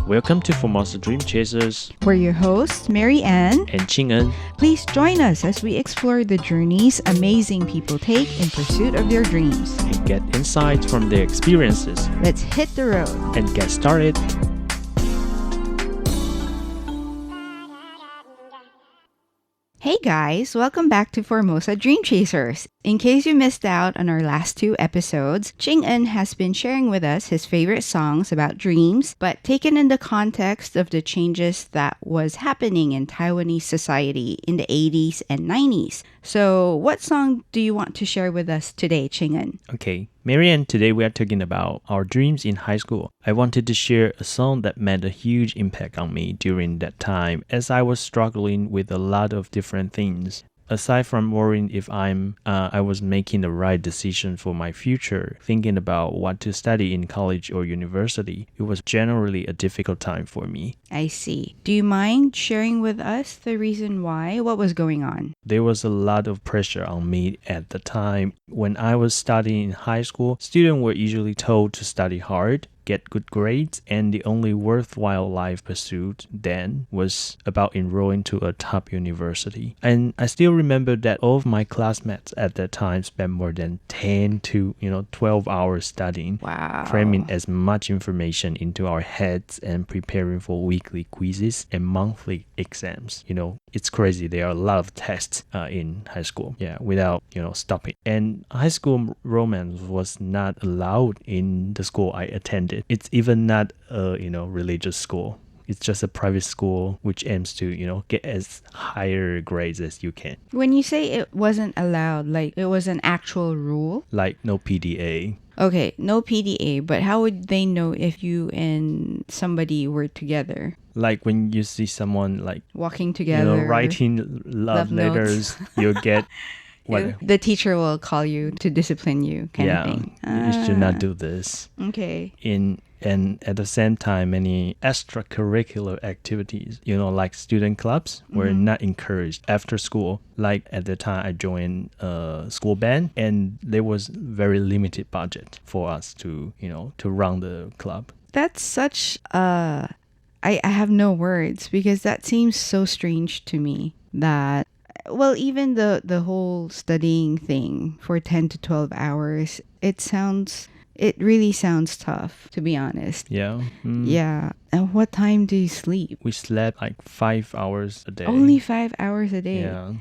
Welcome to Formosa Dream Chasers We're your hosts, Mary Ann. and Ching-en. Please join us as we explore the journeys amazing people take in pursuit of their dreams. And get insights from their experiences Let's hit the road. and get started. Hey guys, welcome back to Formosa Dream Chasers. In case you missed out on our last two episodes, Ching-en has been sharing with us his favorite songs about dreams, but taken in the context of the changes that was happening in Taiwanese society in the 80s and 90s. So, what song do you want to share with us today, Ching-en? Okay, Marianne, today we are talking about our dreams in high school. I wanted to share a song that made a huge impact on me during that time as I was struggling with a lot of different things. Aside from worrying if I was making the right decision for my future, thinking about what to study in college or university, it was generally a difficult time for me. I see. Do you mind sharing with us the reason why? What was going on? There was a lot of pressure on me at the time. When I was studying in high school, students were usually told to study hard, get good grades, and the only worthwhile life pursuit then was about enrolling to a top university. And I still remember that all of my classmates at that time spent more than 10 to 12 hours studying, Wow. cramming as much information into our heads and preparing for weekly quizzes and monthly exams. It's crazy. There are a lot of tests in high school, without stopping. And high school romance was not allowed in the school I attended. It's even not a religious school. It's just a private school which aims to get as higher grades as you can. When you say it wasn't allowed, like it was an actual rule? Like no PDA. Okay, no PDA, but how would they know if you and somebody were together? Like when you see someone like Walking together, writing love letters, you'll get what? The teacher will call you to discipline you, kind of thing. You should not do this. Okay. And at the same time, many extracurricular activities, like student clubs, were not encouraged after school. Like at the time, I joined a school band, and there was very limited budget for us to run the club. That's such I have no words because that seems so strange to me that even the whole studying thing for 10 to 12 hours, it really sounds tough, to be honest. Yeah. Yeah. And what time do you sleep? We slept like 5 hours a day. Only 5 hours a day. Yeah.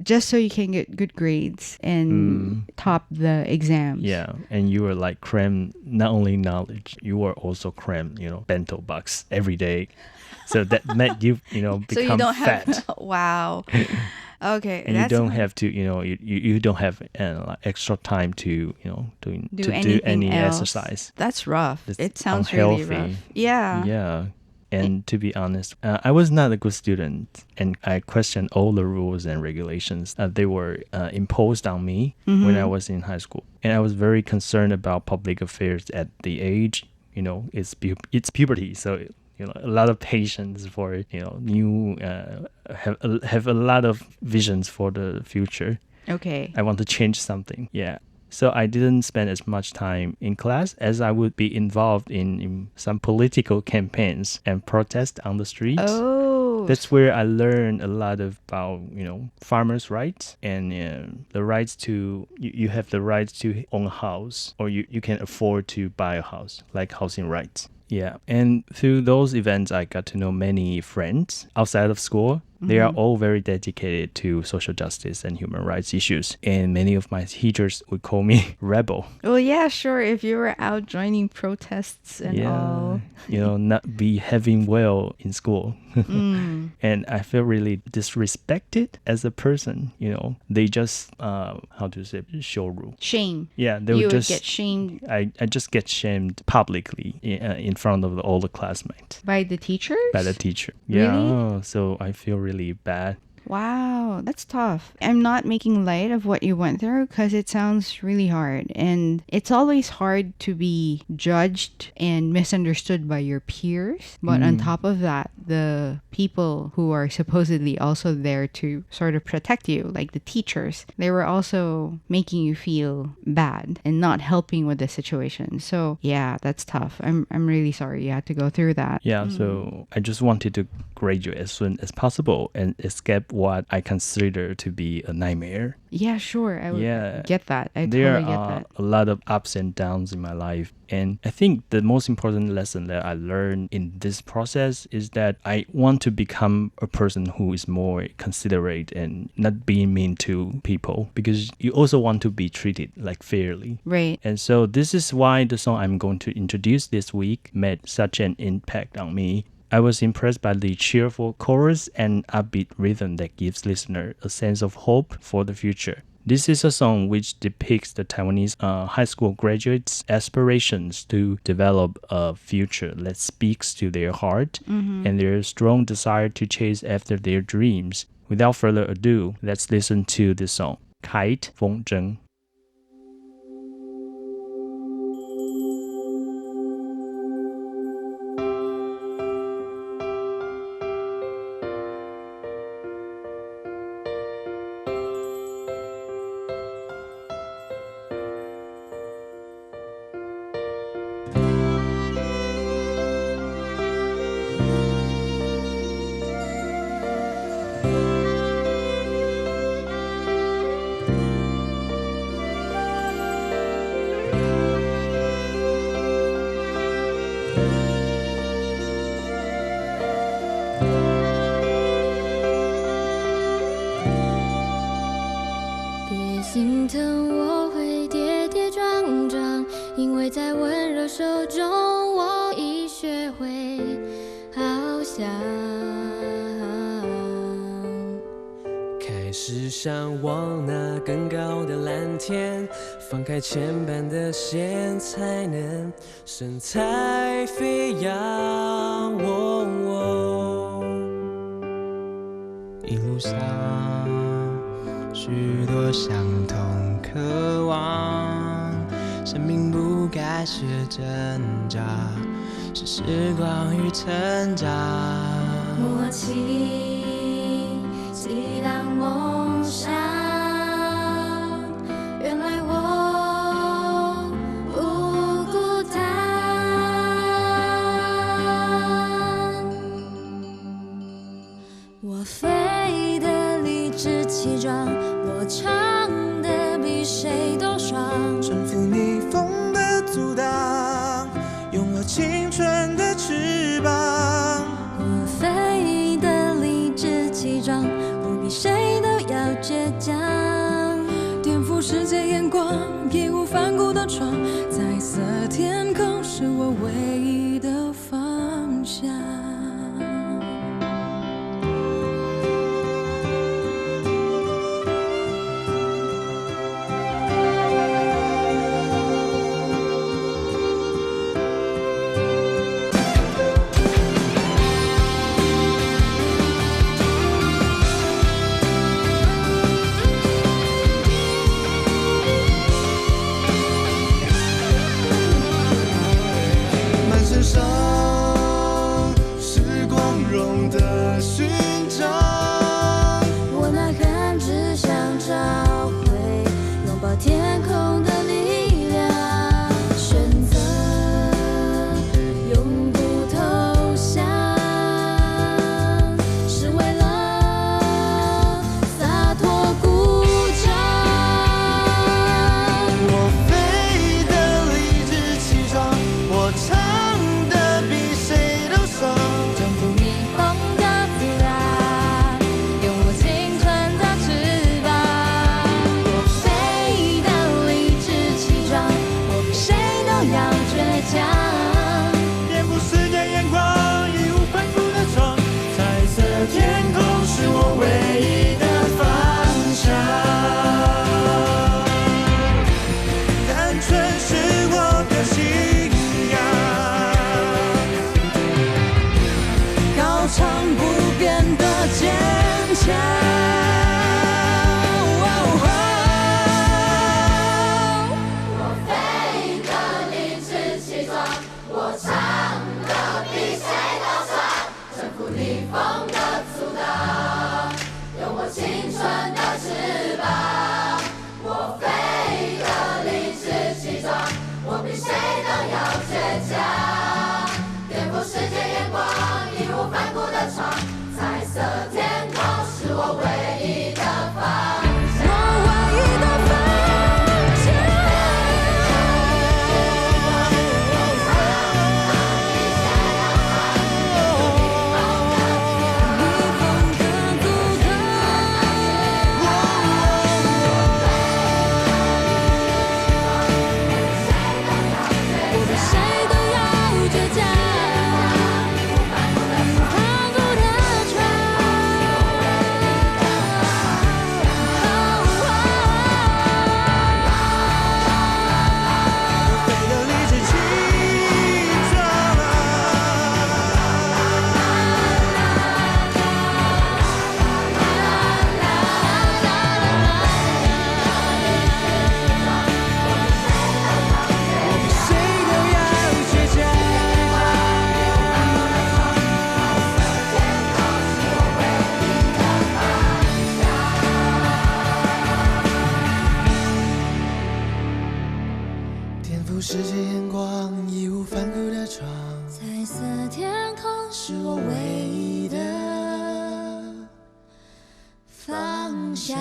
Just so you can get good grades and top the exams. Yeah. And you were like crammed not only knowledge, you were also crammed, bento box every day. So that meant you, become so you don't fat. Wow. Okay. And you don't have to, you don't have extra time to, do any else. Exercise. That's rough. It's it sounds unhealthy. really rough. Yeah. Yeah. And to be honest, I was not a good student, and I questioned all the rules and regulations that they were imposed on me when I was in high school. And I was very concerned about public affairs at the age, it's puberty, so a lot of patience for new have a lot of visions for the future. Okay. I want to change something. Yeah. So I didn't spend as much time in class as I would be involved in some political campaigns and protests on the streets. Oh. That's where I learned a lot about, farmers' rights and the rights to, you have the rights to own a house, or you can afford to buy a house, like housing rights. Yeah, and through those events, I got to know many friends outside of school. They are all very dedicated to social justice and human rights issues. And many of my teachers would call me rebel. Well, yeah, sure. If you were out joining protests and all. Not behaving well in school. And I feel really disrespected as a person. They just, show rule. Shame. Yeah, they would just get shamed. I just get shamed publicly in front of all the classmates. By the teachers? By the teacher. Really? Yeah, so I feel really bad. Wow, that's tough. I'm not making light of what you went through because it sounds really hard. And it's always hard to be judged and misunderstood by your peers. But on top of that, the people who are supposedly also there to sort of protect you, like the teachers, they were also making you feel bad and not helping with the situation. So yeah, that's tough. I'm really sorry you had to go through that. Yeah, so I just wanted to graduate as soon as possible and escape what I consider to be a nightmare. Yeah, sure. I would get that. I There totally get are that. a lot of ups and downs in my life. And I think the most important lesson that I learned in this process is that I want to become a person who is more considerate and not being mean to people, because you also want to be treated like fairly. Right. And so this is why the song I'm going to introduce this week made such an impact on me. I was impressed by the cheerful chorus and upbeat rhythm that gives listener a sense of hope for the future. This is a song which depicts the Taiwanese high school graduates' aspirations to develop a future that speaks to their heart and their strong desire to chase after their dreams. Without further ado, let's listen to this song, Kite, 风筝。心疼我会跌跌撞撞，因为在温柔手中，我已学会翱翔。开始向往那更高的蓝天，放开牵绊的线，才能神采飞扬。一路上许多相同渴望，生命不该是挣扎，是时光与成长。默契，激荡梦想，原来我不孤单。我飞得理直气壮，我唱得比谁都爽，征服逆风的阻挡，用我青春的翅膀。我飞得理直气壮，我比谁都要倔强，颠覆世界眼光，义无反顾的闯，彩色天空是我唯一的方向。世界眼光，义无反顾的闯，彩色天空是我唯一的方向。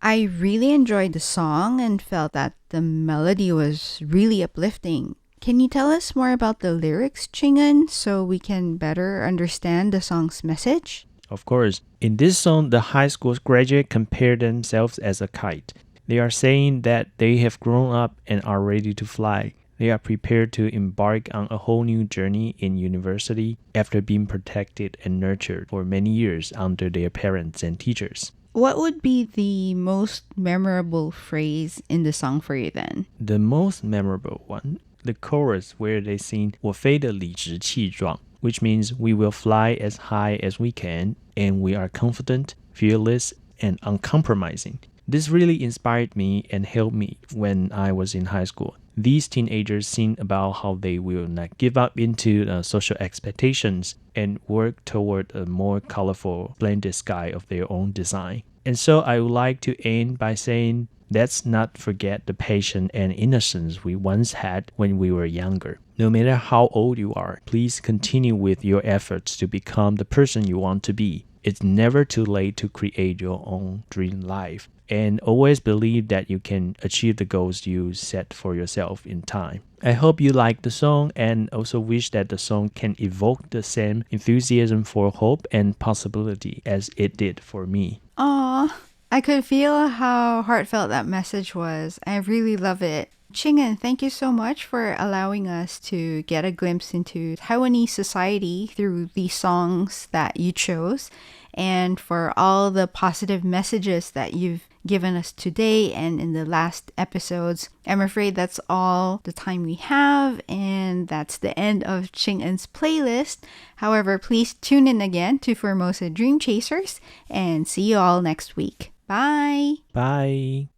I really enjoyed the song and felt that the melody was really uplifting. Can you tell us more about the lyrics, Ching-en, so we can better understand the song's message? Of course, in this song, the high school graduates compare themselves as a kite. They are saying that they have grown up and are ready to fly. They are prepared to embark on a whole new journey in university after being protected and nurtured for many years under their parents and teachers. What would be the most memorable phrase in the song for you then? The most memorable one, the chorus where they sing 我飞得理直气壮, which means we will fly as high as we can and we are confident, fearless, and uncompromising. This really inspired me and helped me when I was in high school. These teenagers sing about how they will not give up into social expectations and work toward a more colorful, splendid sky of their own design. And so I would like to end by saying, let's not forget the passion and innocence we once had when we were younger. No matter how old you are, please continue with your efforts to become the person you want to be. It's never too late to create your own dream life. And always believe that you can achieve the goals you set for yourself in time. I hope you like the song and also wish that the song can evoke the same enthusiasm for hope and possibility as it did for me. Aw, I could feel how heartfelt that message was. I really love it. Ching-en, thank you so much for allowing us to get a glimpse into Taiwanese society through the songs that you chose, and for all the positive messages that you've given us today and in the last episodes. I'm afraid that's all the time we have, and that's the end of Ching-en's playlist. However, please tune in again to Formosa Dream Chasers, and see you all next week. Bye! Bye!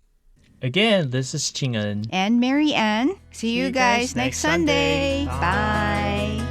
Again, this is Ching-en. And Mary Ann. See you guys next Sunday. Bye.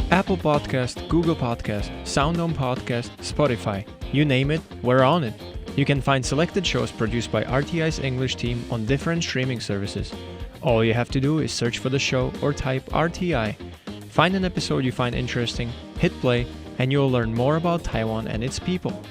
Apple Podcast, Google Podcast, SoundOn Podcast, Spotify. You name it, we're on it. You can find selected shows produced by RTI's English team on different streaming services. All you have to do is search for the show or type RTI. Find an episode you find interesting, hit play, and you'll learn more about Taiwan and its people.